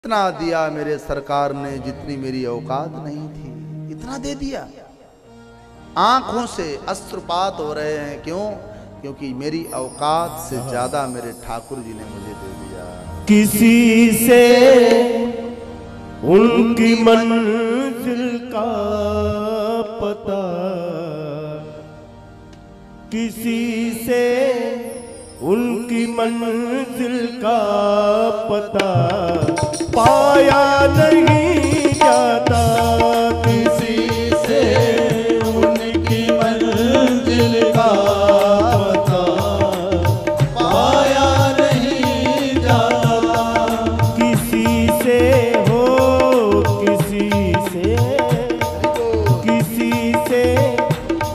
इतना दिया मेरे सरकार ने जितनी मेरी औकात नहीं थी, इतना दे दिया। आंखों से अश्रुपात हो रहे हैं, क्यों? क्योंकि मेरी औकात से ज्यादा मेरे ठाकुर जी ने मुझे दे दिया। किसी से उनकी मंजिल का पता, किसी से उनकी मंजिल का पता पाया नहीं जाता। किसी से उनकी मंजिल का पता पाया नहीं जाता। किसी से हो किसी से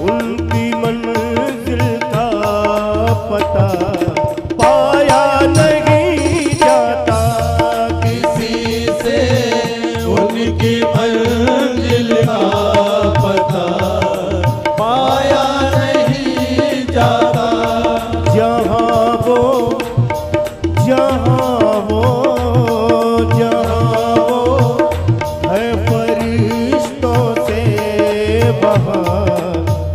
उनकी मंजिल का पता पाया नहीं जाता। किसी से उनकी मंजिल का पता पाया नहीं जाता। जहाँ वो है फरिश्तों से वहाँ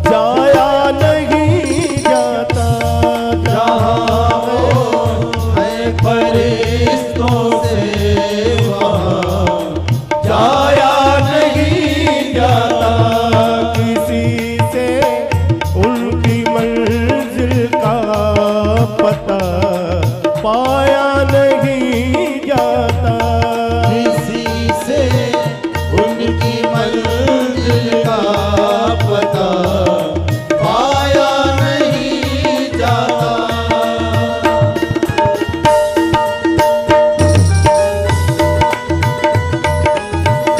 जाया नहीं जाता। जहाँ वो है फरिश्तों से वहाँ जाया नहीं जाता। किसी से उनकी मंजिल का पता पाया नहीं जाता। किसी से उनकी मंजिल का पता पाया नहीं जाता।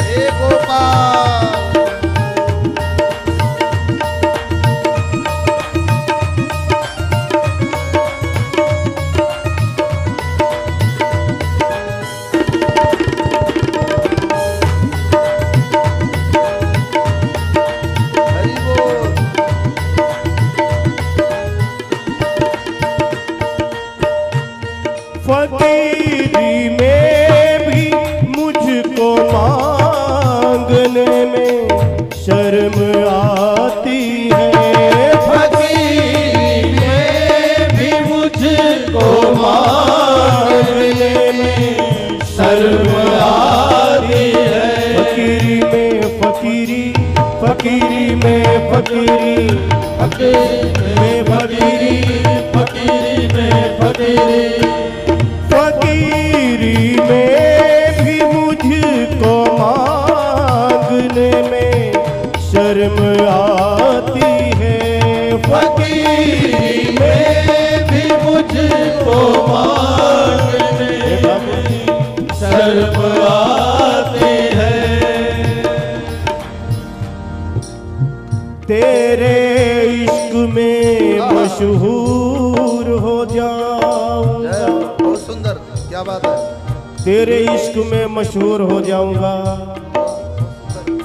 हे गोपाल, हरि बोल। फकीरी में भी मुझको मांगने में शर्म आती है। फकीरी में भी मुझको मांगने में शर्म आती है। फकीरी में फकीरी फकीरी में फकीरी फकीरी में फकीरी फकीरी में भी मुझको मांगने में शर्म आती है। फकीरी में भी मुझको मांगने में शर्म आती है। तेरे इश्क में मशहूर हो जाऊंगा। जय हो, बहुत सुंदर, क्या बात है। तेरे इश्क में मशहूर हो जाऊंगा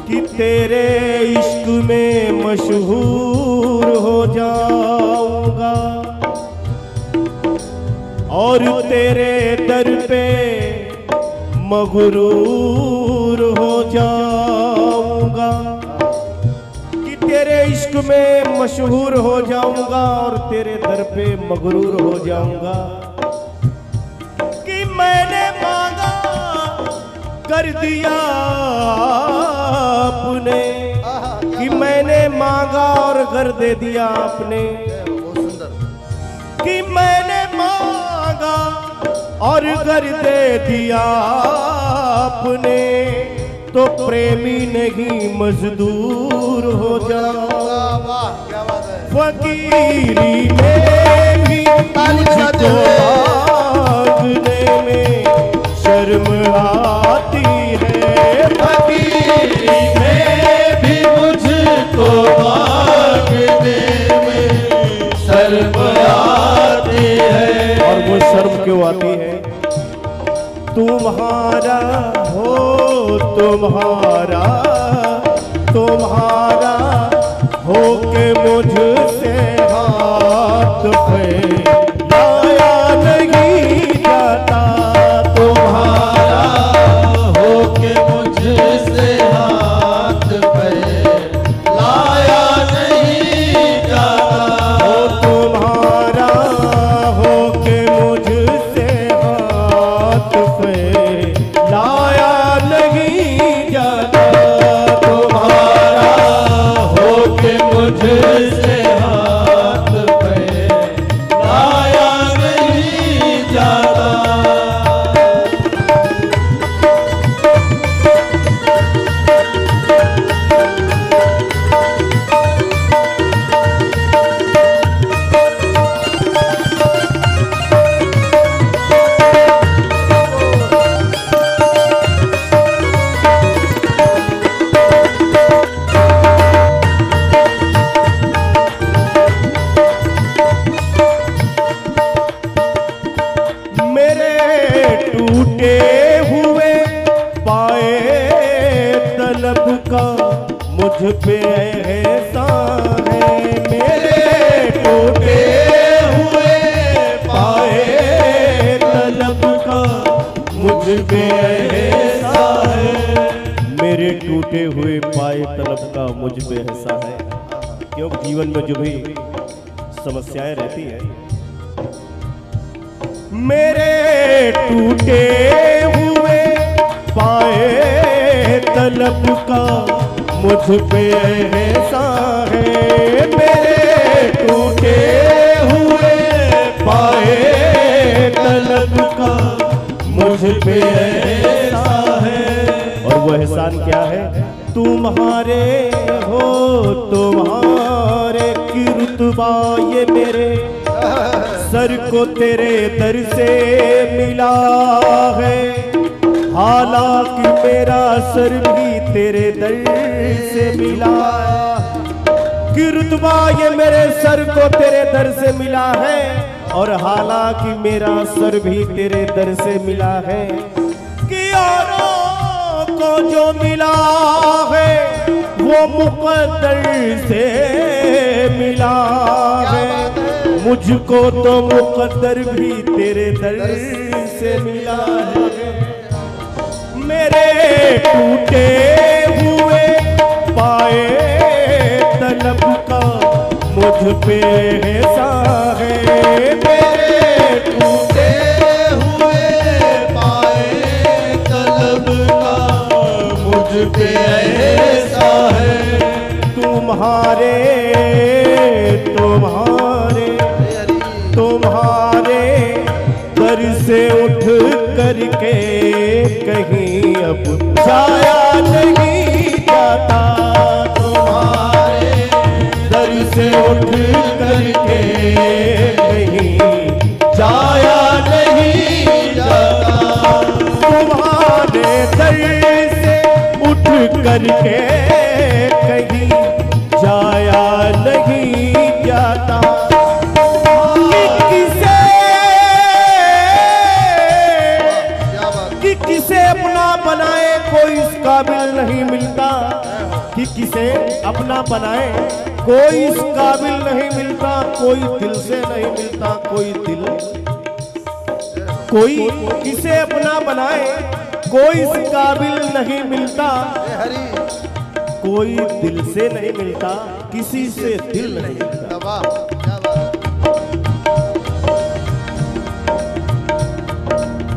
कि तेरे इश्क में मशहूर हो जाऊंगा और तेरे दर पे मगरूर हो जाऊंगा। कि तेरे इश्क में मशहूर हो जाऊंगा और तेरे दर पे मगरूर हो जाऊंगा। कि मैंने मांगा कर दिया आपने, कि मैंने मांगा और घर दे दिया आपने। जय हो, बहुत सुंदर। कि मैंने मांगा और घर दे दिया आपने, तो प्रेमी नहीं मजदूर हो जाऊंगा। वाह वाह, क्या बात है। फकीरी में भी मुझको मांगने में शर्म आती है। फकीरी में भी मुझको मांगने में शर्म आती है। और वो शर्म क्यों आती है? तुम्हारा हो तुम्हारा हो के मुझसे हाथ पे लाया नहीं जाता। तुम्हारा मुझ पे एहसान है। मेरे टूटे हुए पाए तलब का मुझ पे एहसान है। मेरे टूटे हुए पाए तलब का मुझ पे एहसान है। क्यों जीवन में जो भी समस्याएं रहती हैं, मेरे टूटे हुए पाए तलब का मुझ पे एहसान है। मेरे टूटे हुए पाए तलब का मुझ पे एहसान है। और वो एहसान क्या है? तुम्हारे हो तुम्हारे की रुतबा ये मेरे सर को तेरे दर से मिला है। हालांकि मेरा सर भी तेरे दर से मिला कि रुतबा ये मेरे सर को तेरे दर से मिला है। और हालांकि मेरा सर भी तेरे दर से मिला है कि औरों को जो मिला है वो मुकद्दर से मिला है। मुझको तो मुकद्दर भी तेरे दर से मिला है। मेरे टूटे हुए पाए तलब का मुझ पे एहसान है। मेरे टूटे हुए पाए तलब का मुझ पे एहसान है। तुम्हारे तुम्हारे तुम्हारे दर से उठ करके कहीं अब जाया नहीं जाता। तुम्हारे दर से उठ करके कहीं जाया नहीं जाता। तुम्हारे दर से उठ करके कहीं जाया नहीं जाता। कि किसे अपना बनाए कोई इस काबिल नहीं मिलता। कि किसे अपना बनाए कोई इस काबिल नहीं मिलता। कोई दिल से नहीं मिलता। कोई किसे अपना बनाए कोई इस काबिल नहीं मिलता। कोई दिल से नहीं मिलता, किसी से दिल नहीं मिलता।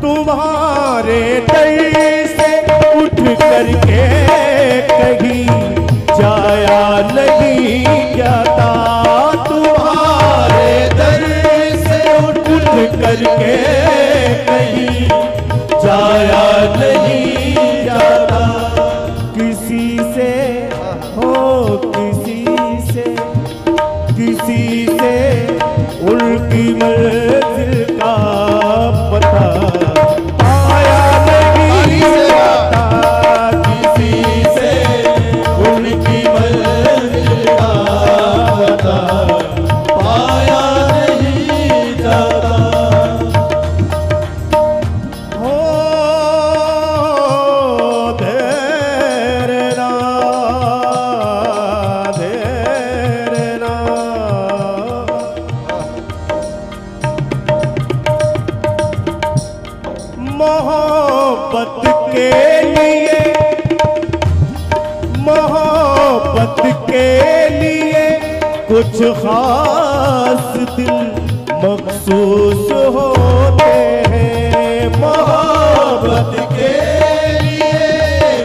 तुम्हारे दर से उठ करके कहीं जाया नहीं जाता। तुम्हारे दर से उठ करके कहीं जाया नहीं जाता। किसी से हो किसी से उनकी मंजिल का पता पाया नहीं जाता। किसी से उनकी मंजिल का पता पाया नहीं जाता। हो धैर्य मोहब्बत के लिए कुछ खास दिल मखसूस होते हैं। मोहब्बत के लिए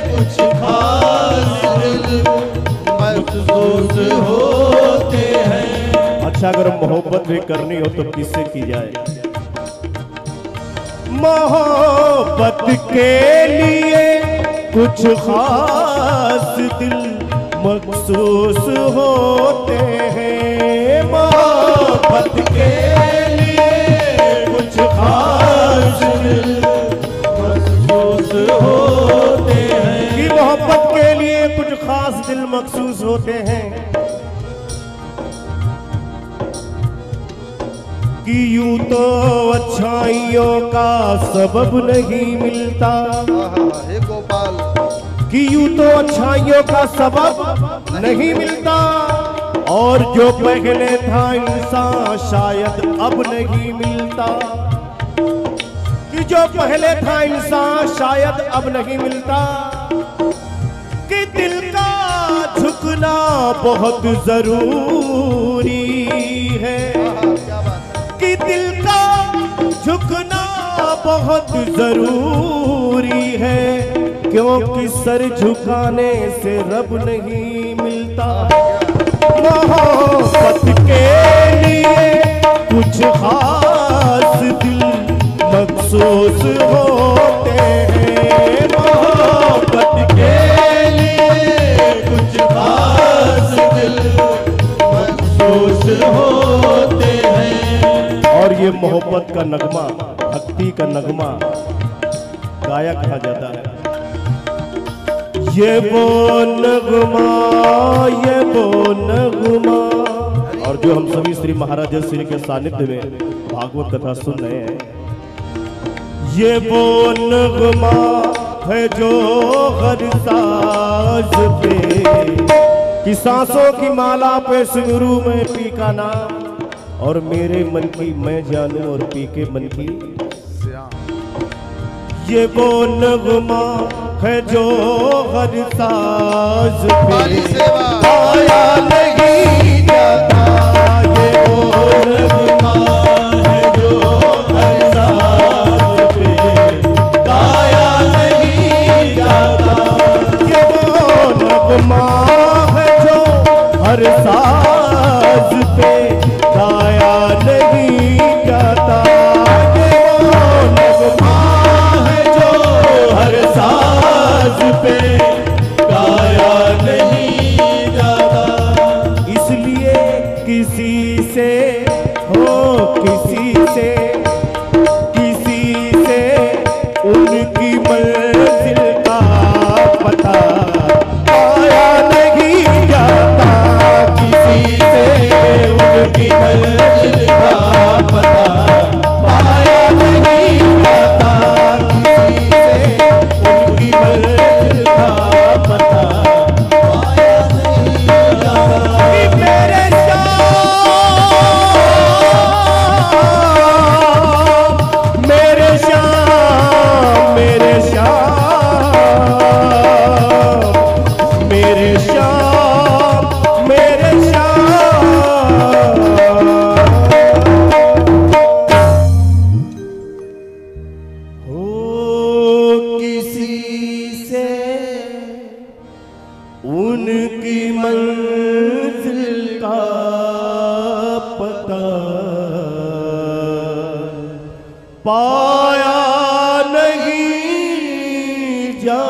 कुछ खास दिल मखसूस होते हैं। अच्छा, अगर मोहब्बत भी करनी हो तो किससे की जाए? मोहब्बत के लिए कुछ खास दिल मखसूस होते हैं। मोहब्बत के लिए कुछ खास दिल मखसूस होते हैं। कि मोहब्बत के लिए कुछ खास दिल मखसूस होते हैं। कि यूं तो अच्छाइयों का सबब नहीं मिलता। हे गोपाल, कि यूं तो अच्छाइयों का सबब नहीं मिलता, और जो पहले था इंसान शायद अब नहीं मिलता। कि जो पहले था इंसान शायद अब नहीं मिलता। कि दिल का झुकना बहुत जरूरी है, कि दिल का झुकना बहुत जरूरी है, क्योंकि सर झुकाने से रब नहीं मिलता। मोहब्बत के लिए कुछ खास दिल मखसूस होते हैं, मोहब्बत के लिए कुछ खास दिल मखसूस होते हैं। और ये मोहब्बत का नगमा, भक्ति का नगमा गाया कहा जाता है। ये वो नगमा, ये वो नगमा। और जो हम सभी श्री महाराज श्री के सानिध्य में भागवत कथा सुन रहे हैं, ये वो नगमा है जो हर साज पे, कि सांसों की माला पे सिंगरू में पी का नाम, और मेरे मन की मैं जानूं और पी के मन की। ये वो नगमा है जो हर साज पे आया नहीं जाता। ये वो नगमा है जो हर साज पे गाया नहीं जाता। ये वो नगमा है जो हर साज पे गाया नहीं जाता। ये वो नगमा है जो हर साज पे गाया नहीं जाता। इसलिए किसी से हो, किसी से उनकी मंजिल का पता आया नहीं जाता। किसी से उनकी मंजिल का पता आया नहीं जाता। किसी से उनकी मंजिल का पता आया नहीं जाता। मेरे श्याम, मेरे श्याम, मेरे श्याम, मेरे श्याम। हो किसी से उनकी मंजिल का पता पाया नहीं जा